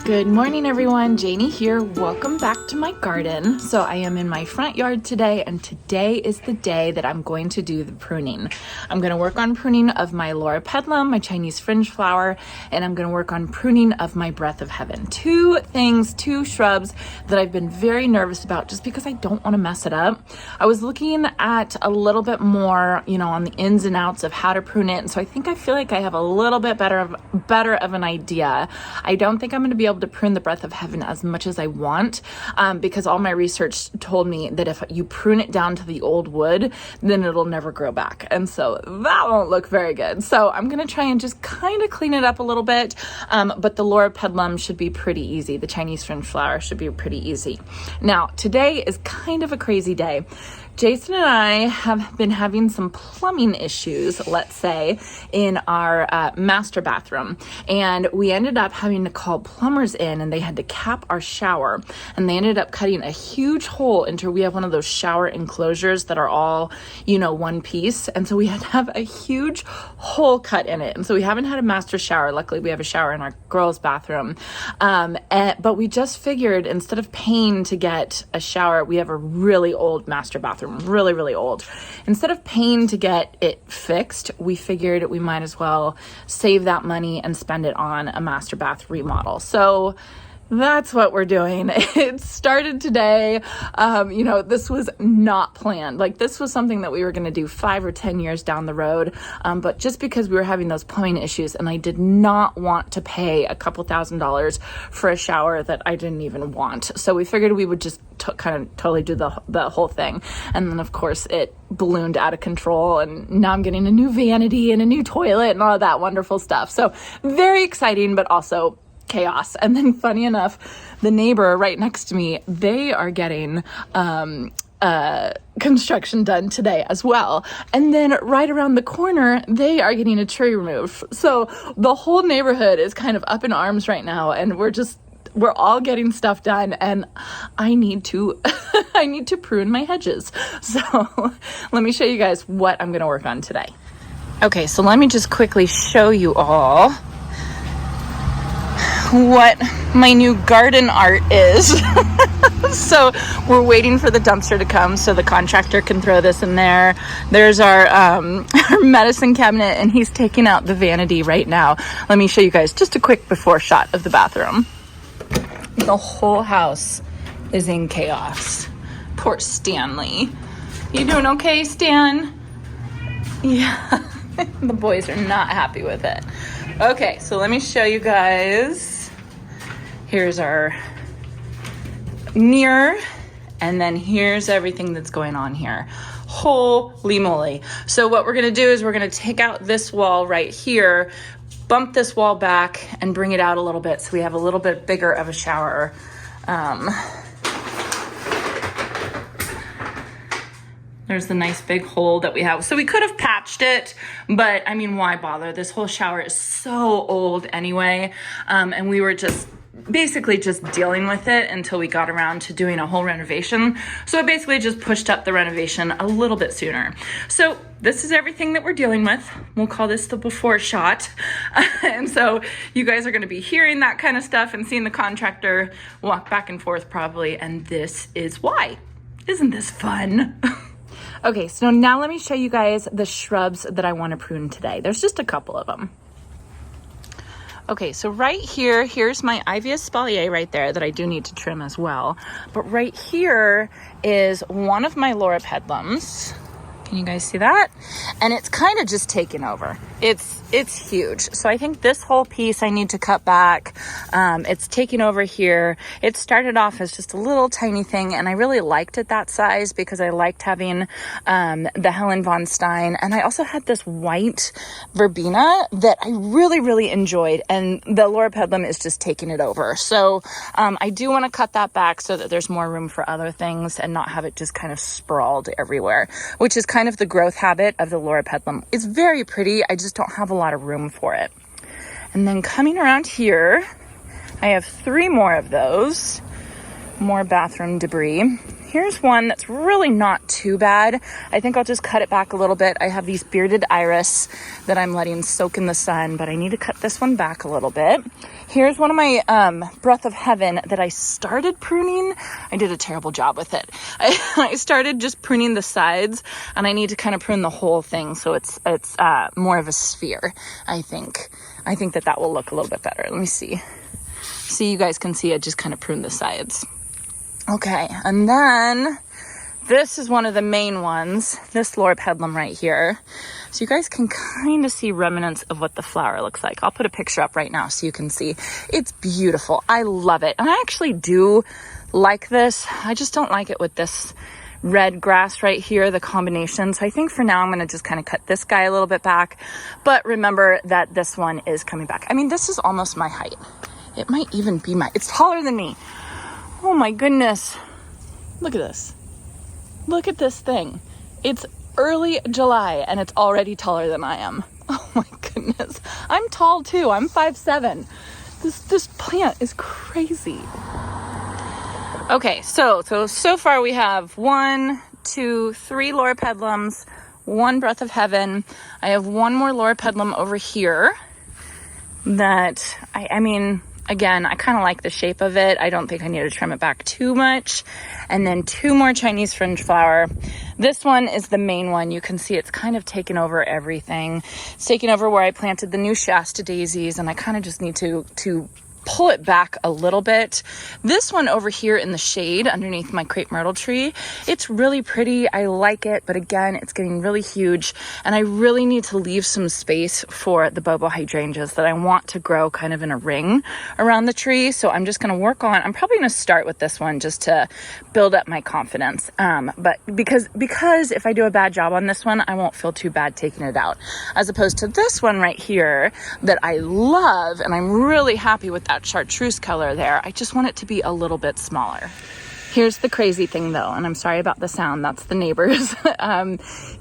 Good morning, everyone. Janie here. Welcome back to my garden. So I am in my front yard today, and today is the day that I'm going to do the pruning. I'm going to work on pruning of my Lorapetalum, my Chinese fringe flower, and I'm going to work on pruning of my Breath of Heaven. Two shrubs that I've been very nervous about just because I don't want to mess it up. I was looking at a little bit more, on the ins and outs of how to prune it. And so I feel like I have a little bit better of an idea. I don't think I'm going to be able to prune the Breath of Heaven as much as I want, because all my research told me that if you prune it down to the old wood, then it'll never grow back. And so that won't look very good. So I'm going to try and just kind of clean it up a little bit. But the Lorapetalum should be pretty easy. The Chinese fringe flower should be pretty easy. Now, today is kind of a crazy day. Jason and I have been having some plumbing issues, let's say, in our master bathroom. And we ended up having to call plumbers in, and they had to cap our shower. And they ended up cutting a huge hole into, we have one of those shower enclosures that are all, one piece. And so we had to have a huge hole cut in it. And so we haven't had a master shower. Luckily, we have a shower in our girls' bathroom. But we just figured, instead of paying to get a shower, we have a really old master bathroom. Really, really old. Instead of paying to get it fixed, we figured we might as well save that money and spend it on a master bath remodel. So that's what we're doing. It started today. This was not planned. This was something that we were going to do 5 or 10 years down the road. But just because we were having those plumbing issues, and I did not want to pay a couple $1,000s for a shower that I didn't even want. So we figured we would just kind of totally do the whole thing. And then of course it ballooned out of control, and now I'm getting a new vanity and a new toilet and all of that wonderful stuff. So very exciting, but also chaos. And then funny enough, the neighbor right next to me, they are getting construction done today as well. And then right around the corner, they are getting a tree removed. So the whole neighborhood is kind of up in arms right now, and we're all getting stuff done, and I need to I need to prune my hedges. So let me show you guys what I'm going to work on today. Okay, so let me just quickly show you all what my new garden art is. So we're waiting for the dumpster to come so the contractor can throw this in there. There's our medicine cabinet, and he's taking out the vanity right now. Let me show you guys just a quick before shot of the bathroom. The whole house is in chaos. Poor Stanley. You doing okay, Stan? Yeah. The boys are not happy with it. Okay, so let me show you guys. Here's our mirror, and then here's everything that's going on here. Holy moly. So what we're going to do is we're going to take out this wall right here, bump this wall back, and bring it out a little bit so we have a little bit bigger of a shower. There's the nice big hole that we have. So we could have patched it, but I mean, why bother? This whole shower is so old anyway. And we were basically just dealing with it until we got around to doing a whole renovation. So it basically just pushed up the renovation a little bit sooner. So this is everything that we're dealing with. We'll call this the before shot. And so you guys are going to be hearing that kind of stuff and seeing the contractor walk back and forth probably. And this is why. Isn't this fun? Okay, so now let me show you guys the shrubs that I want to prune today. There's just a couple of them. Okay, so right here, here's my Mace Blvd right there that I do need to trim as well. But right here is one of my Lorapetalums. Can you guys see that? And it's kind of just taken over. It's huge. So I think this whole piece I need to cut back. It's taking over here. It started off as just a little tiny thing, and I really liked it that size because I liked having the Helen von Stein. And I also had this white verbena that I really, really enjoyed. And the Lorapetalum is just taking it over. So I do want to cut that back so that there's more room for other things and not have it just kind of sprawled everywhere, which is kind of the growth habit of the Lorapetalum. It's very pretty. I just don't have a lot of room for it. And then coming around here, I have 3 more of those, more bathroom debris. here's one that's really not too bad. I think I'll just cut it back a little bit. I have these bearded iris that I'm letting soak in the sun, but I need to cut this one back a little bit. Here's one of my Breath of Heaven that I started pruning. I did a terrible job with it. I started just pruning the sides, and I need to kind of prune the whole thing so it's more of a sphere, I think. I think that will look a little bit better. Let me see. See, you guys can see I just kind of pruned the sides. Okay, and then this is one of the main ones, this Lorapetalum right here. So you guys can kind of see remnants of what the flower looks like. I'll put a picture up right now so you can see. It's beautiful. I love it. And I actually do like this. I just don't like it with this red grass right here, the combination. So I think for now I'm going to just kind of cut this guy a little bit back. But remember that this one is coming back. I mean, this is almost my height. It might even be it's taller than me. Oh my goodness. Look at this. Look at this thing. It's early July and it's already taller than I am. Oh my goodness. I'm tall too. I'm 5'7". This plant is crazy. Okay, so far we have 1, 2, 3 Lorapetalums, 1 Breath of Heaven. I have 1 more Lorapetalum over here that I mean, again, I kind of like the shape of it. I don't think I need to trim it back too much. And then 2 more Chinese fringe flower. This one is the main one. You can see it's kind of taken over everything. It's taken over where I planted the new Shasta daisies, and I kind of just need to pull it back a little bit. This one over here in the shade underneath my crepe myrtle tree, it's really pretty. I like it, but again, it's getting really huge, and I really need to leave some space for the bobo hydrangeas that I want to grow kind of in a ring around the tree. So I'm just going to work on, I'm probably going to start with this one just to build up my confidence. But because if I do a bad job on this one, I won't feel too bad taking it out, as opposed to this one right here that I love, and I'm really happy with that chartreuse color there. I just want it to be a little bit smaller. Here's the crazy thing though, and I'm sorry about the sound, that's the neighbors.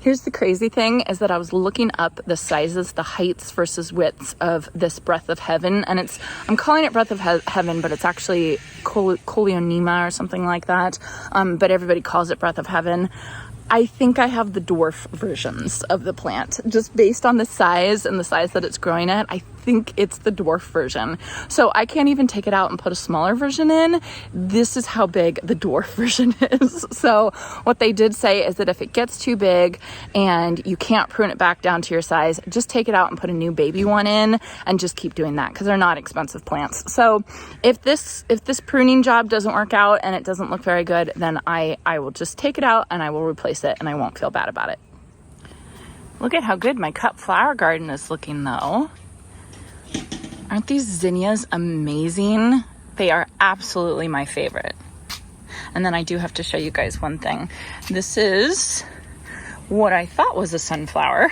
Here's the crazy thing is that I was looking up the sizes, the heights versus widths of this Breath of Heaven, and I'm calling it Breath of Heaven, but it's actually Coleonema or something like that. But everybody calls it Breath of Heaven. I think I have the dwarf versions of the plant, just based on the size and the size that it's growing at. I think it's the dwarf version. So I can't even take it out and put a smaller version in. This is how big the dwarf version is. So what they did say is that if it gets too big and you can't prune it back down to your size, just take it out and put a new baby one in and just keep doing that, because they're not expensive plants. So if this pruning job doesn't work out and it doesn't look very good, then I will just take it out and I will replace it, and I won't feel bad about it. Look at how good my cut flower garden is looking though. Aren't these zinnias amazing? They are absolutely my favorite. And then I do have to show you guys one thing. This is what I thought was a sunflower.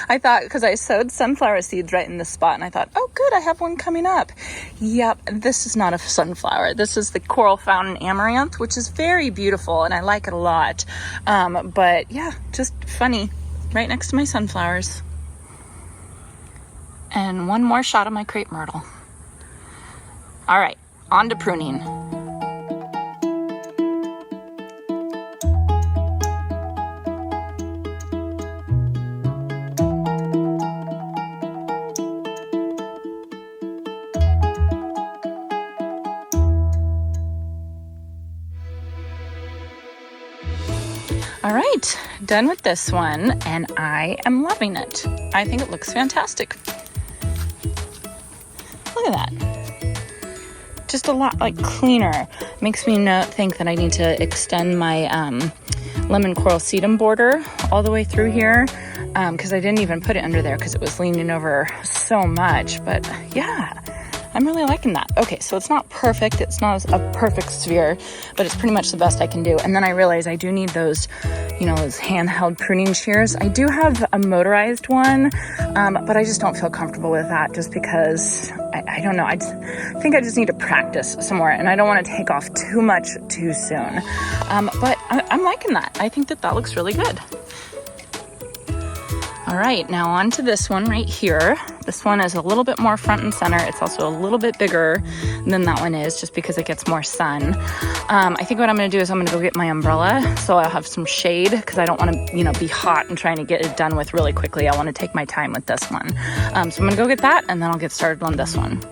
I thought, because I sowed sunflower seeds right in this spot, and I thought, oh good, I have one coming up. Yep, this is not a sunflower. This is the coral fountain amaranth, which is very beautiful, and I like it a lot. But yeah, just funny, right next to my sunflowers. And one more shot of my crepe myrtle. All right, on to pruning. All right, done with this one, and I am loving it. I think it looks fantastic. Look at that. Just a lot like cleaner. Makes me think that I need to extend my lemon coral sedum border all the way through here, because I didn't even put it under there because it was leaning over so much. But yeah, I'm really liking that. Okay, so it's not perfect. It's not a perfect sphere, but it's pretty much the best I can do. And then I realized I do need those, those handheld pruning shears. I do have a motorized one, but I just don't feel comfortable with that just because, I don't know. I think I just need to practice some more, and I don't want to take off too much too soon. But I'm liking that. I think that looks really good. All right, now on to this one right here. This one is a little bit more front and center. It's also a little bit bigger than that one is, just because it gets more sun. I think what I'm gonna do is I'm gonna go get my umbrella so I'll have some shade, because I don't wanna, be hot and trying to get it done with really quickly. I wanna take my time with this one. So I'm gonna go get that, and then I'll get started on this one.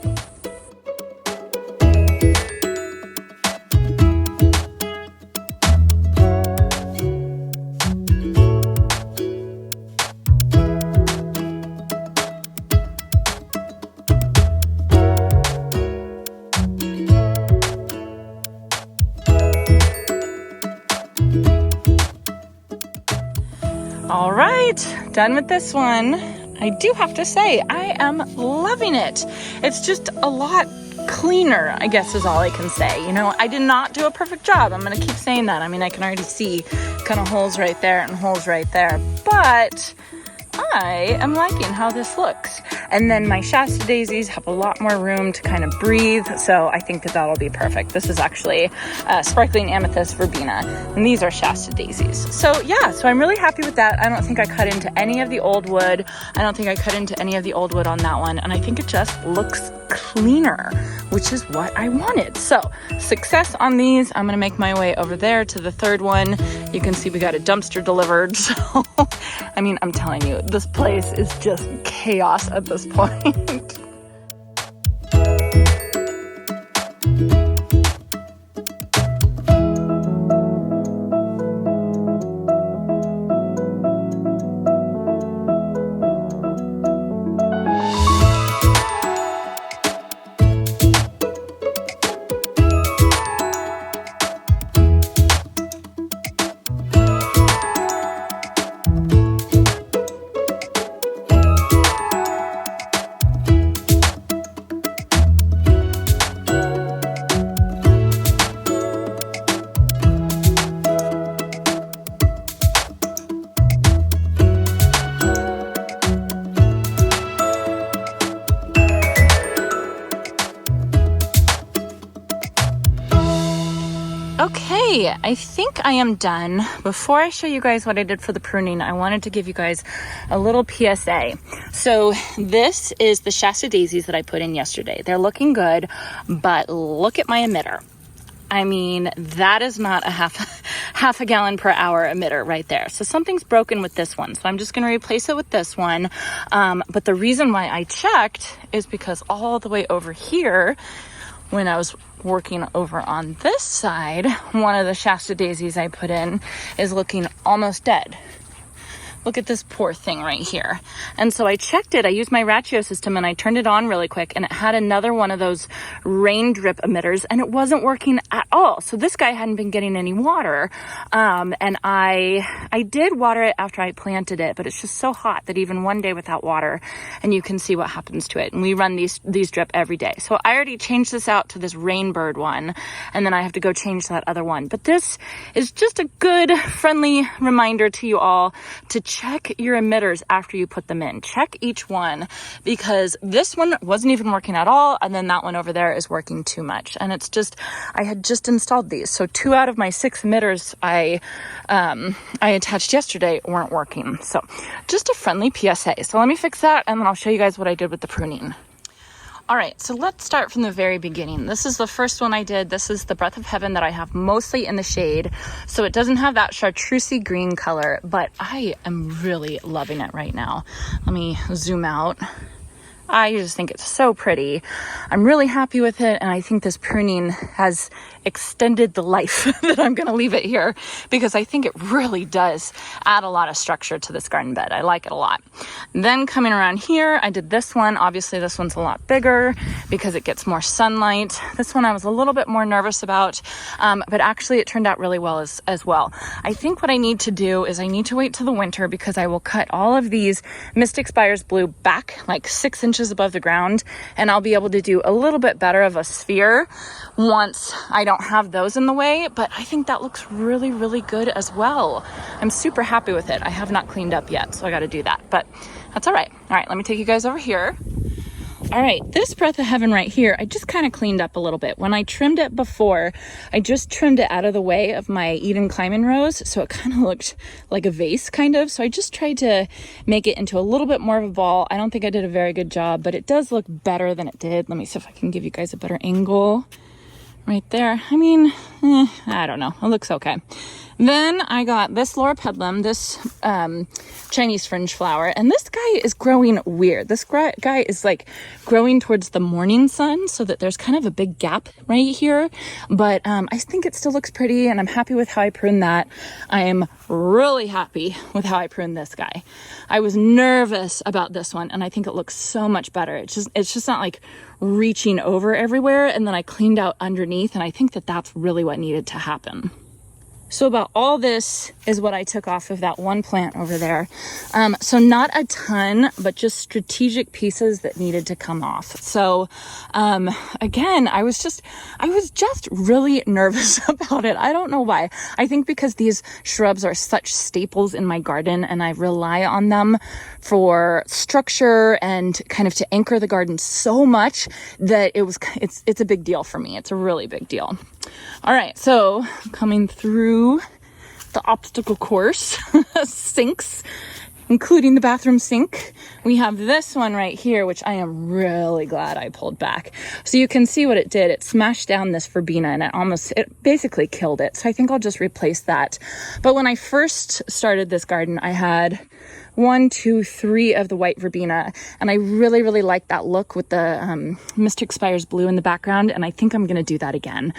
All right, done with this one. I do have to say, I am loving it. It's just a lot cleaner, I guess is all I can say. I did not do a perfect job. I'm gonna keep saying that. I mean, I can already see kind of holes right there and holes right there, but I am liking how this looks. And then my Shasta daisies have a lot more room to kind of breathe, so I think that that'll be perfect. This is actually sparkling amethyst verbena, and these are Shasta daisies. So yeah, so I'm really happy with that. I don't think I cut into any of the old wood. I don't think I cut into any of the old wood on that one, and I think it just looks cleaner, which is what I wanted. So success on these. I'm gonna make my way over there to the third one. You can see we got a dumpster delivered, so I mean, I'm telling you, this place is just chaos at this point. Okay, I think I am done. Before I show you guys what I did for the pruning, I wanted to give you guys a little PSA. So this is the Shasta daisies that I put in yesterday. They're looking good, but look at my emitter. I mean, that is not a half a gallon per hour emitter right there. So something's broken with this one. So I'm just going to replace it with this one. But the reason why I checked is because all the way over here, when I was working over on this side, one of the Shasta daisies I put in is looking almost dead. Look at this poor thing right here. And so I checked it. I used my ratio system and I turned it on really quick, and it had another one of those rain drip emitters, and it wasn't working at all. So this guy hadn't been getting any water. And I did water it after I planted it, but it's just so hot that even one day without water, and you can see what happens to it. And we run these drip every day. So I already changed this out to this Rainbird one, and then I have to go change that other one. But this is just a good, friendly reminder to you all to check your emitters after you put them in. Check each one, because this one wasn't even working at all, and then that one over there is working too much. And it's just, I had just installed these, so 2 out of my 6 emitters I attached yesterday weren't working. So just a friendly PSA. So let me fix that, and then I'll show you guys what I did with the pruning. All right, so let's start from the very beginning. This is the first one I did. This is the Breath of Heaven that I have mostly in the shade. So it doesn't have that chartreusey green color, but I am really loving it right now. Let me zoom out. I just think it's so pretty. I'm really happy with it, and I think this pruning has extended the life that I'm going to leave it here, because I think it really does add a lot of structure to this garden bed. I like it a lot. Then coming around here, I did this one. Obviously this one's a lot bigger because it gets more sunlight. This one I was a little bit more nervous about, but actually it turned out really well as well. I think what I need to do is I need to wait till the winter, because I will cut all of these Mystic Spires Blue back like 6 inches above the ground, and I'll be able to do a little bit better of a sphere once I don't have those in the way. But I think that looks really, really good as well. I'm super happy with it. I have not cleaned up yet, so I got to do that, but that's all right. All right, let me take you guys over here. All right, this breath of heaven right here, I just kind of cleaned up a little bit. When I trimmed it before, I just trimmed it out of the way of my Eden climbing rose, so it kind of looked like a vase kind of. So I just tried to make it into a little bit more of a ball. I don't think I did a very good job, but it does look better than it did. Let me see if I can give you guys a better angle right there. I mean, I don't know, it looks okay. Then I got this Lorapetalum, this Chinese fringe flower, and this guy is growing weird. This guy is like growing towards the morning sun, so that there's kind of a big gap right here. But I think it still looks pretty, and I'm happy with how I pruned that. I am really happy with how I pruned this guy. I was nervous about this one, and I think it looks so much better. It's just not like reaching over everywhere, and then I cleaned out underneath, and I think that that's really what needed to happen. So about all this is what I took off of that one plant over there. So not a ton, but just strategic pieces that needed to come off. So again, I was just really nervous about it. I don't know why. I think because these shrubs are such staples in my garden, and I rely on them for structure and kind of to anchor the garden so much that it's a big deal for me. It's a really big deal. All right, so coming through the obstacle course, sinks, including the bathroom sink, we have this one right here, which I am really glad I pulled back. So you can see what it did. It smashed down this verbena, and it basically killed it. So I think I'll just replace that. But when I first started this garden, I had 1, 2, 3 of the white verbena, and I really, really like that look with the Mystic Spires blue in the background, and I think I'm going to do that again.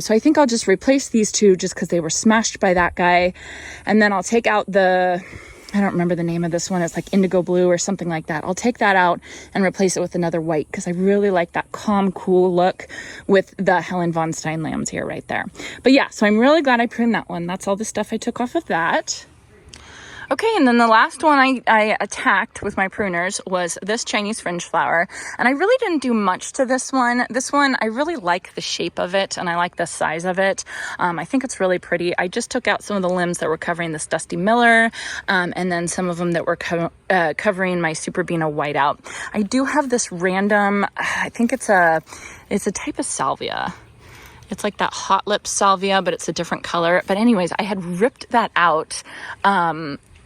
So I think I'll just replace these two just because they were smashed by that guy, and then I'll take out I don't remember the name of this one. It's like indigo blue or something like that. I'll take that out and replace it with another white because I really like that calm, cool look with the Helen von Stein lambs here right there. But yeah, so I'm really glad I pruned that one. That's all the stuff I took off of that. Okay, and then the last one I attacked with my pruners was this Chinese fringe flower, and I really didn't do much to this one. This one, I really like the shape of it, and I like the size of it. I think it's really pretty. I just took out some of the limbs that were covering this Dusty Miller, and then some of them that were covering my Superbena whiteout. I do have this random, I think it's a type of salvia. It's like that hot lip salvia, but it's a different color. But anyways, I had ripped that out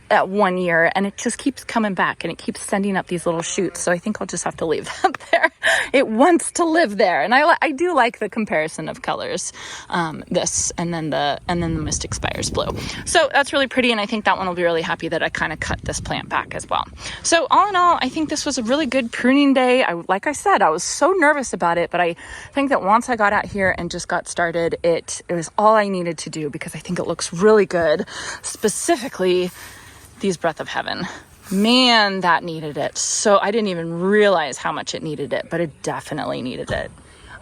at 1 year, and it just keeps coming back, and it keeps sending up these little shoots. So I think I'll just have to leave that there. It wants to live there, and I do like the comparison of colors. This and then the Mystic Spires blue. So that's really pretty, and I think that one will be really happy that I kind of cut this plant back as well. So all in all, I think this was a really good pruning day. Like I said, I was so nervous about it, but I think that once I got out here and just got started, it was all I needed to do because I think it looks really good. Specifically, these breath of heaven, man, that needed it. So I didn't even realize how much it needed it, but it definitely needed it.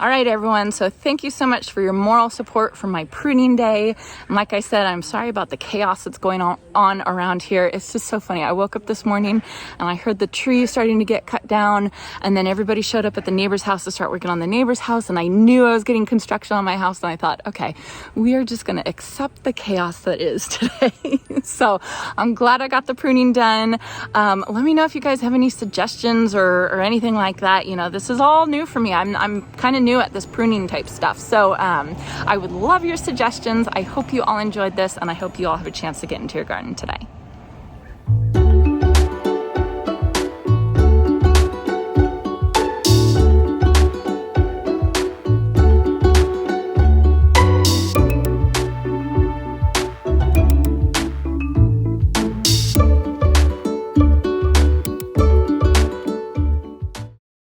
All right, everyone. So thank you so much for your moral support for my pruning day. And like I said, I'm sorry about the chaos that's going on around here. It's just so funny. I woke up this morning and I heard the tree starting to get cut down, and then everybody showed up at the neighbor's house to start working on the neighbor's house, and I knew I was getting construction on my house, and I thought, okay, we are just going to accept the chaos that is today. So I'm glad I got the pruning done. Let me know if you guys have any suggestions or anything like that. You know, this is all new for me. I'm kind of new at this pruning type stuff. So I would love your suggestions. I hope you all enjoyed this, and I hope you all have a chance to get into your garden today.